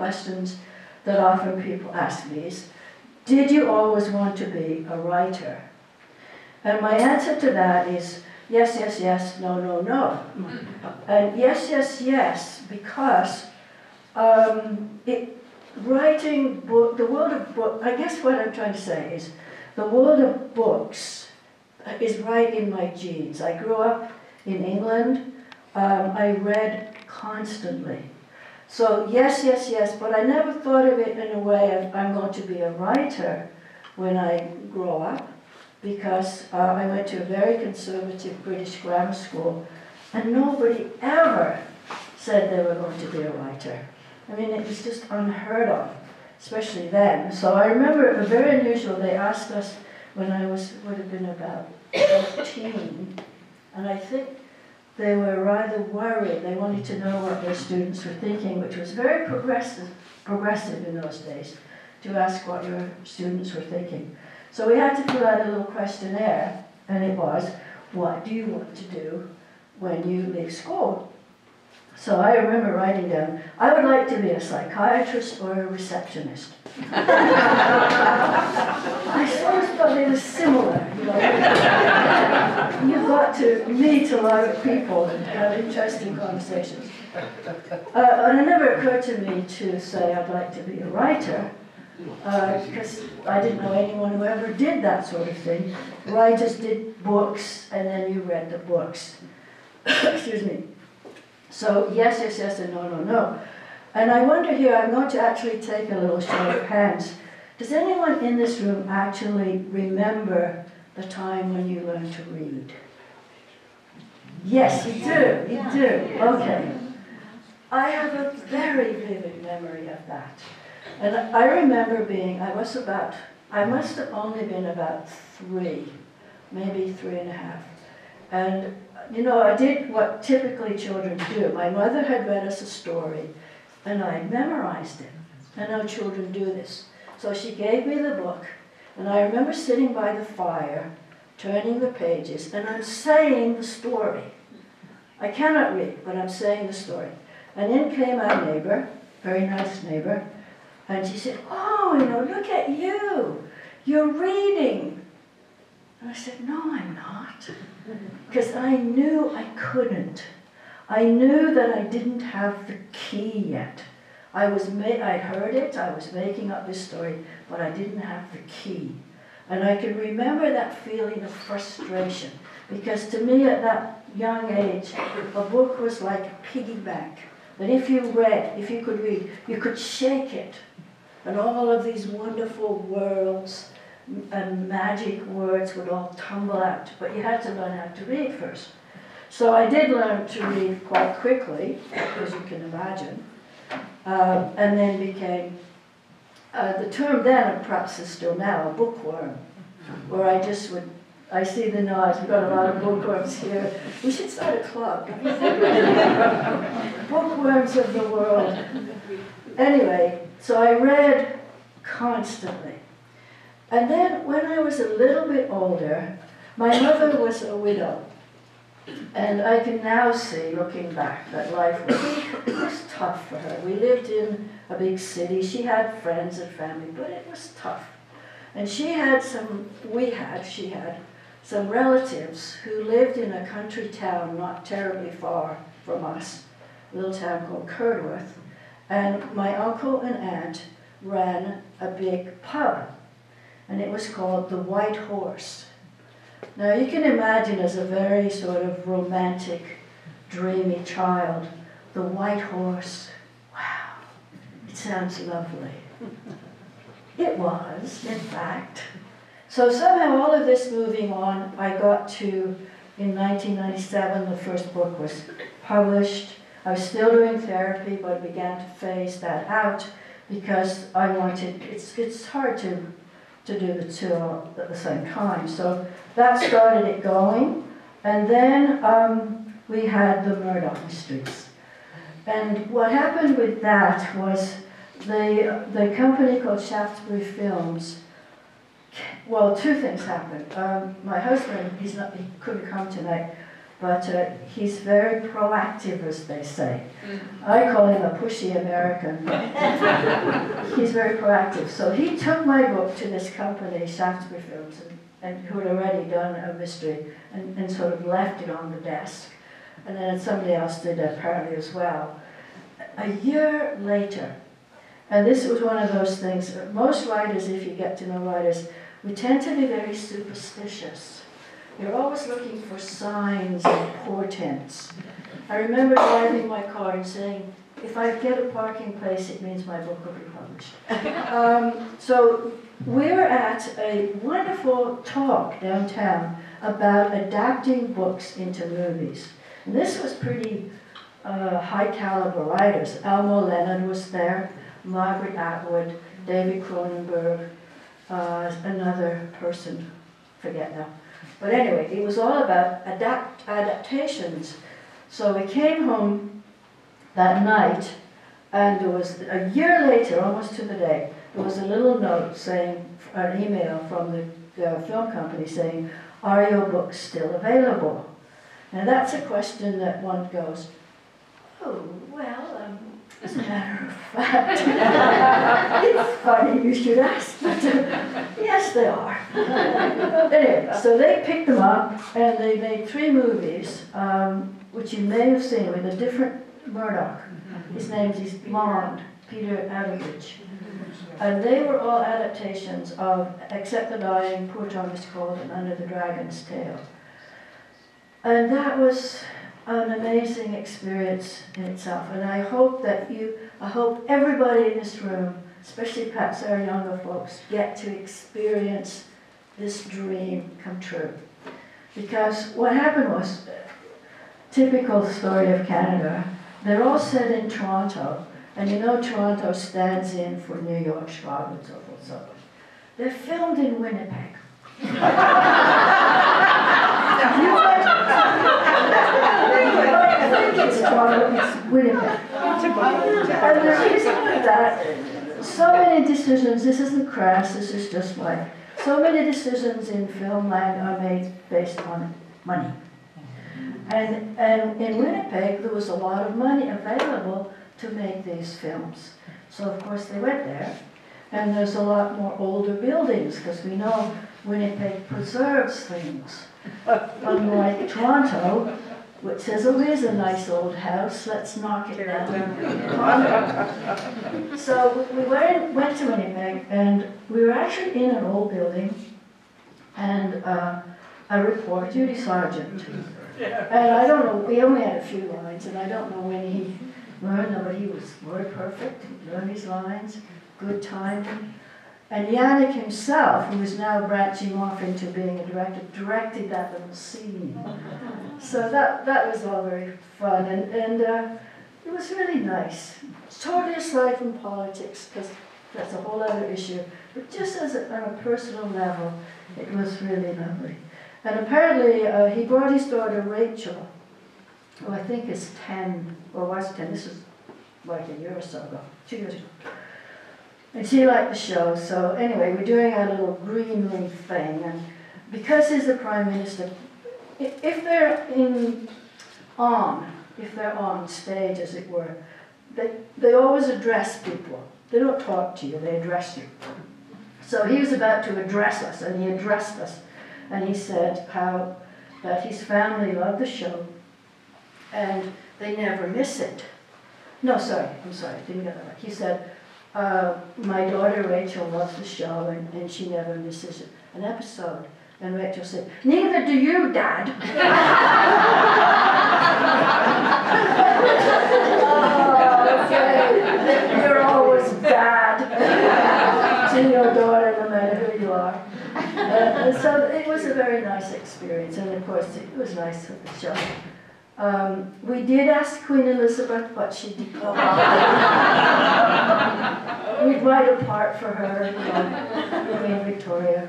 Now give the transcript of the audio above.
questions that often people ask me is, did you always want to be a writer? And my answer to that is, yes, yes, yes, no, no, no. And yes, yes, yes, because writing book, the world of book, I guess what I'm trying to say is, the world of books is right in my genes. I grew up in England. I read constantly. So yes, yes, yes, but I never thought of it in a way of I'm going to be a writer when I grow up, because I went to a very conservative British grammar school, and nobody ever said they were going to be a writer. I mean, it was just unheard of, especially then. So I remember it was very unusual. They asked us when I would have been about 14, and I think they were rather worried. They wanted to know what their students were thinking, which was very progressive in those days, to ask what your students were thinking. So we had to fill out a little questionnaire, and it was, what do you want to do when you leave school? So I remember writing down, I would like to be a psychiatrist or a receptionist. I sort of thought it was similar, you know. You got to meet a lot of people and have interesting conversations. And it never occurred to me to say I'd like to be a writer, because I didn't know anyone who ever did that sort of thing. Writers did books, and then you read the books. Excuse me. So yes, yes, yes, and no, no, no. And I wonder here, I'm going to actually take a little show of hands. Does anyone in this room actually remember the time when you learned to read? Yes, you do, you do. Okay. I have a very vivid memory of that. And I remember I must have only been about 3, maybe 3.5. And, you know, I did what typically children do. My mother had read us a story, and I memorized it. I know children do this. So she gave me the book, and I remember sitting by the fire, turning the pages, and I'm saying the story. I cannot read, but I'm saying the story. And in came our neighbor, very nice neighbor, and she said, oh, you know, look at you. You're reading. And I said, no, I'm not. Because I knew I couldn't. I knew that I didn't have the key yet. I'd heard it, I was making up this story, but I didn't have the key. And I can remember that feeling of frustration, because to me at that young age, a book was like a piggy bank, that if you could read, you could shake it, and all of these wonderful worlds and magic words would all tumble out, but you had to learn how to read first. So I did learn to read quite quickly, as you can imagine, and then became, the term then, and perhaps is still now, a bookworm, where I see the nods, we've got a lot of bookworms here. We should start a club. Bookworms of the world. Anyway, so I read constantly. And then when I was a little bit older, my mother was a widow. And I can now see, looking back, that life was tough for her. We lived in a big city. She had friends and family, but it was tough. And she had some relatives who lived in a country town not terribly far from us, a little town called Curdworth. And my uncle and aunt ran a big pub, and it was called the White Horse. Now you can imagine, as a very sort of romantic, dreamy child, the White Horse. Wow, it sounds lovely. It was, in fact. So somehow all of this moving on, I got to, in 1997, the first book was published. I was still doing therapy, but began to phase that out because I wanted, it's hard to do the two at the same time. So that started it going. And then we had the Murdoch mysteries. And what happened with that was the company called Shaftesbury Films, well, two things happened. My husband, he couldn't come tonight, but he's very proactive, as they say. I call him a pushy American. He's very proactive. So he took my book to this company, Shaftesbury Films, and who had already done a mystery, and sort of left it on the desk. And then somebody else did apparently as well. A year later, and this was one of those things, most writers, if you get to know writers, we tend to be very superstitious. You're always looking for signs and portents. I remember driving my car and saying, if I get a parking place, it means my book will be published. So we're at a wonderful talk downtown about adapting books into movies. And this was pretty high caliber writers. Elmo Leonard was there, Margaret Atwood, David Cronenberg, another person, forget now. But anyway, it was all about adaptations. So we came home that night, and there was, a year later, almost to the day, there was a little note saying, an email from the film company saying, are your books still available? Now that's a question that one goes, oh, well, as a matter of fact, it's funny you should ask, but yes, they are. Anyway, so they picked them up, and they made 3 movies, which you may have seen with a different Murdoch. His name is blonde, Peter Atterbury. And they were all adaptations of Except the Dying, Poor Thomas Cold, and Under the Dragon's Tail. And that was an amazing experience in itself. And I hope that I hope everybody in this room, especially perhaps our younger folks, get to experience this dream come true. Because what happened was, typical story of Canada, they're all set in Toronto, and you know Toronto stands in for New York, Chicago, and so forth and so on. They're filmed in Winnipeg. I think it's Toronto, it's Winnipeg. And the reason for that, so many decisions, this isn't crass, this is just like, so many decisions in film land are made based on money. And in Winnipeg, there was a lot of money available to make these films. So of course they went there, and there's a lot more older buildings, because we know Winnipeg preserves things. Unlike Toronto, which says, oh, here's a nice old house, let's knock it down. So we went to Winnipeg, and we were actually in an old building, and a reporter, Judy Sargent. And I don't know, we only had a few lines, and I don't know when he learned them, but he was word perfect, he learned his lines, good timing. And Yannick himself, who is now branching off into being a director, directed that little scene. So that was all very fun, and it was really nice. It's totally aside from politics, because that's a whole other issue, but just as on a personal level, it was really lovely. And apparently, he brought his daughter Rachel, who I think is 10, or was 10, this is like a year or so ago, 2 years ago. And she liked the show, so anyway, we're doing our little green room thing, and because he's the Prime Minister, if they're on stage, as it were, they always address people. They don't talk to you, they address you. So he was about to address us, and he addressed us, and he said how that his family loved the show, and they never miss it. No, sorry, I'm sorry, didn't get that right. He said, my daughter Rachel loves the show, and she never misses an episode. And Rachel said, neither do you, Dad. Oh, okay. You're always Dad to your daughter, no matter who you are. So it was a very nice experience, and of course it was nice with the show. We did ask Queen Elizabeth, but she declined. We'd write a part for her, Queen Victoria.